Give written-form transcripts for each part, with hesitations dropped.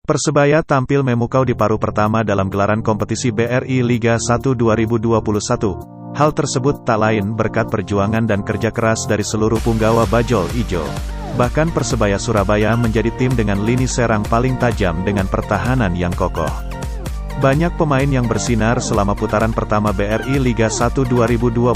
Persebaya tampil memukau di paruh pertama dalam gelaran kompetisi BRI Liga 1 2021. Hal tersebut tak lain berkat perjuangan dan kerja keras dari seluruh punggawa Bajul Ijo. Bahkan Persebaya Surabaya menjadi tim dengan lini serang paling tajam dengan pertahanan yang kokoh. Banyak pemain yang bersinar selama putaran pertama BRI Liga 1 2021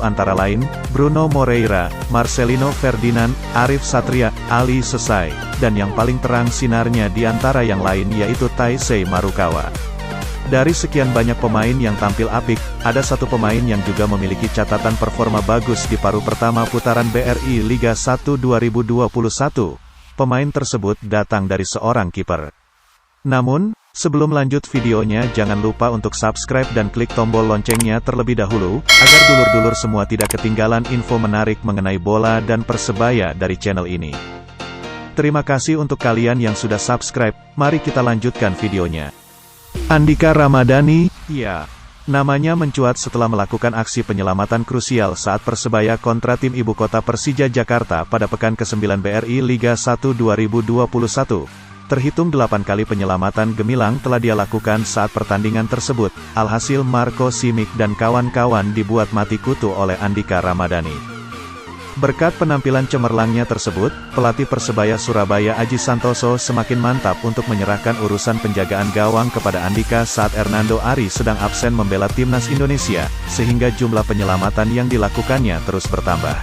antara lain, Bruno Moreira, Marcelino Ferdinand, Arif Satria, Ali Sesai, dan yang paling terang sinarnya di antara yang lain yaitu Taisei Marukawa. Dari sekian banyak pemain yang tampil apik, ada satu pemain yang juga memiliki catatan performa bagus di paruh pertama putaran BRI Liga 1 2021. Pemain tersebut datang dari seorang kiper. Namun, sebelum lanjut videonya jangan lupa untuk subscribe dan klik tombol loncengnya terlebih dahulu, agar dulur-dulur semua tidak ketinggalan info menarik mengenai bola dan Persebaya dari channel ini. Terima kasih untuk kalian yang sudah subscribe, mari kita lanjutkan videonya. Andika Ramadhani, ya, namanya mencuat setelah melakukan aksi penyelamatan krusial saat Persebaya kontra tim ibu kota Persija Jakarta pada pekan ke-9 BRI Liga 1 2021. Terhitung 8 kali penyelamatan gemilang telah dia lakukan saat pertandingan tersebut, alhasil Marco Simic dan kawan-kawan dibuat mati kutu oleh Andika Ramadhani. Berkat penampilan cemerlangnya tersebut, pelatih Persebaya Surabaya Aji Santoso semakin mantap untuk menyerahkan urusan penjagaan gawang kepada Andika saat Hernando Ari sedang absen membela timnas Indonesia, sehingga jumlah penyelamatan yang dilakukannya terus bertambah.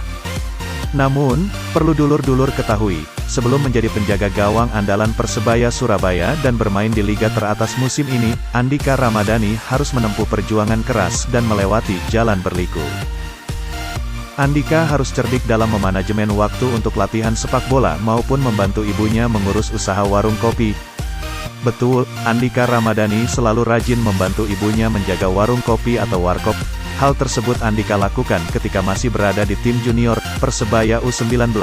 Namun, perlu dulur-dulur ketahui, sebelum menjadi penjaga gawang andalan Persebaya Surabaya dan bermain di liga teratas musim ini, Andika Ramadhani harus menempuh perjuangan keras dan melewati jalan berliku. Andika harus cerdik dalam memanajemen waktu untuk latihan sepak bola maupun membantu ibunya mengurus usaha warung kopi. Betul, Andika Ramadhani selalu rajin membantu ibunya menjaga warung kopi atau warkop. Hal tersebut Andika lakukan ketika masih berada di tim junior Persebaya U19.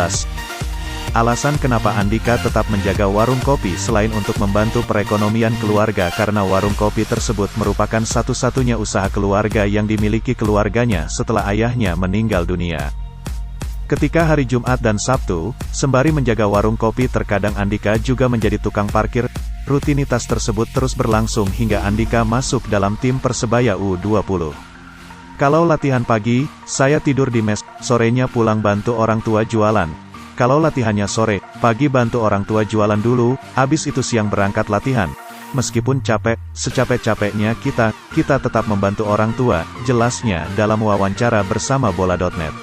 Alasan kenapa Andika tetap menjaga warung kopi selain untuk membantu perekonomian keluarga karena warung kopi tersebut merupakan satu-satunya usaha keluarga yang dimiliki keluarganya setelah ayahnya meninggal dunia. Ketika hari Jumat dan Sabtu, sembari menjaga warung kopi terkadang Andika juga menjadi tukang parkir. Rutinitas tersebut terus berlangsung hingga Andika masuk dalam tim Persebaya U20. Kalau latihan pagi, saya tidur di mes, sorenya pulang bantu orang tua jualan. Kalau latihannya sore, pagi bantu orang tua jualan dulu, habis itu siang berangkat latihan. Meskipun capek, secapek-capeknya kita tetap membantu orang tua, jelasnya dalam wawancara bersama Bola.net.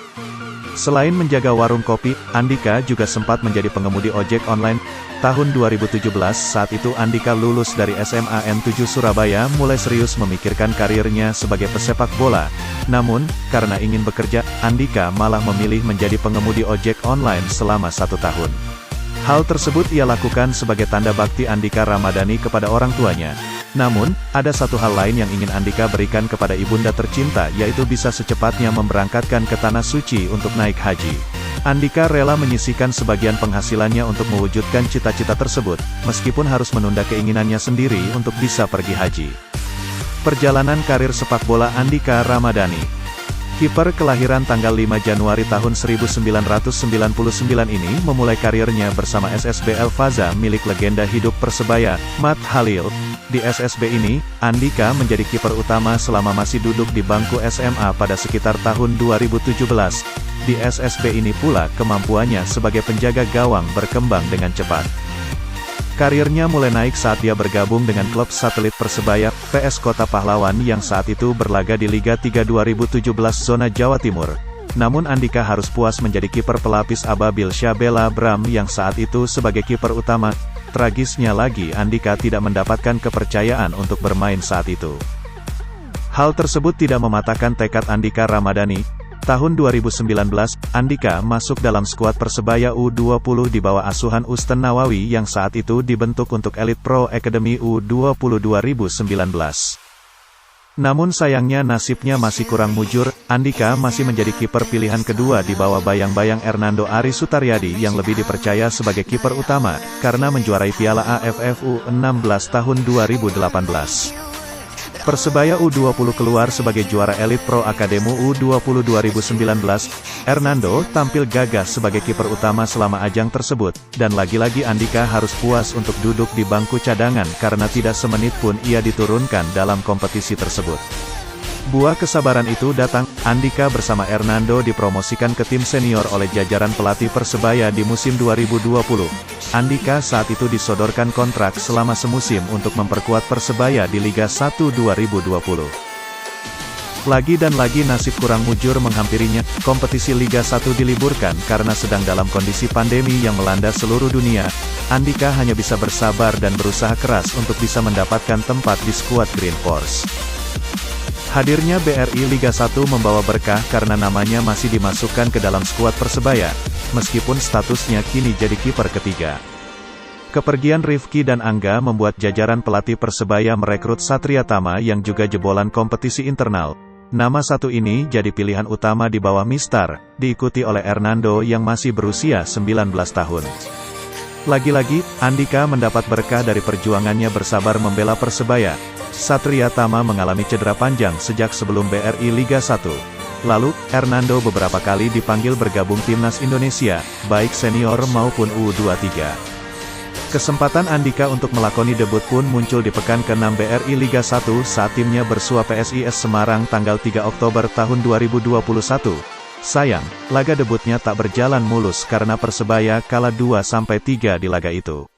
Selain menjaga warung kopi, Andika juga sempat menjadi pengemudi ojek online. Tahun 2017 saat itu Andika lulus dari SMA N7 Surabaya mulai serius memikirkan karirnya sebagai pesepak bola. Namun, karena ingin bekerja, Andika malah memilih menjadi pengemudi ojek online selama 1 tahun. Hal tersebut ia lakukan sebagai tanda bakti Andika Ramadhani kepada orang tuanya. Namun, ada satu hal lain yang ingin Andika berikan kepada ibunda tercinta yaitu bisa secepatnya memberangkatkan ke Tanah Suci untuk naik haji. Andika rela menyisihkan sebagian penghasilannya untuk mewujudkan cita-cita tersebut, meskipun harus menunda keinginannya sendiri untuk bisa pergi haji. Perjalanan karir sepak bola Andika Ramadhani. Kiper kelahiran tanggal 5 Januari tahun 1999 ini memulai karirnya bersama SSBL Faza milik legenda hidup Persebaya, Matt Halil. Di SSB ini, Andika menjadi kiper utama selama masih duduk di bangku SMA pada sekitar tahun 2017. Di SSB ini pula kemampuannya sebagai penjaga gawang berkembang dengan cepat. Karirnya mulai naik saat dia bergabung dengan klub satelit Persebaya, PS Kota Pahlawan yang saat itu berlaga di Liga 3 2017 zona Jawa Timur. Namun Andika harus puas menjadi kiper pelapis Ababil Syabela Bram yang saat itu sebagai kiper utama. Tragisnya lagi Andika tidak mendapatkan kepercayaan untuk bermain saat itu. Hal tersebut tidak mematahkan tekad Andika Ramadhani. Tahun 2019, Andika masuk dalam skuad Persebaya U20 di bawah asuhan Usten Nawawi yang saat itu dibentuk untuk Elite Pro Academy U20 2019. Namun sayangnya nasibnya masih kurang mujur, Andika masih menjadi kiper pilihan kedua di bawah bayang-bayang Hernando Ari Sutaryadi yang lebih dipercaya sebagai kiper utama, karena menjuarai Piala AFF U16 tahun 2018. Persebaya U20 keluar sebagai juara Elite Pro Academy U20 2019. Hernando tampil gagah sebagai kiper utama selama ajang tersebut, dan lagi-lagi Andika harus puas untuk duduk di bangku cadangan karena tidak semenit pun ia diturunkan dalam kompetisi tersebut. Buah kesabaran itu datang, Andika bersama Hernando dipromosikan ke tim senior oleh jajaran pelatih Persebaya di musim 2020. Andika saat itu disodorkan kontrak selama semusim untuk memperkuat Persebaya di Liga 1 2020. Lagi dan lagi nasib kurang mujur menghampirinya, kompetisi Liga 1 diliburkan karena sedang dalam kondisi pandemi yang melanda seluruh dunia. Andika hanya bisa bersabar dan berusaha keras untuk bisa mendapatkan tempat di skuad Green Force. Hadirnya BRI Liga 1 membawa berkah karena namanya masih dimasukkan ke dalam skuad Persebaya, meskipun statusnya kini jadi kiper ketiga. Kepergian Rifki dan Angga membuat jajaran pelatih Persebaya merekrut Satria Tama yang juga jebolan kompetisi internal. Nama satu ini jadi pilihan utama di bawah Mistar, diikuti oleh Hernando yang masih berusia 19 tahun. Lagi-lagi, Andika mendapat berkah dari perjuangannya bersabar membela Persebaya. Satria Tama mengalami cedera panjang sejak sebelum BRI Liga 1. Lalu, Hernando beberapa kali dipanggil bergabung timnas Indonesia, baik senior maupun U23. Kesempatan Andika untuk melakoni debut pun muncul di pekan ke-6 BRI Liga 1 saat timnya bersua PSIS Semarang tanggal 3 Oktober tahun 2021. Sayang, laga debutnya tak berjalan mulus karena Persebaya kalah 2-3 di laga itu.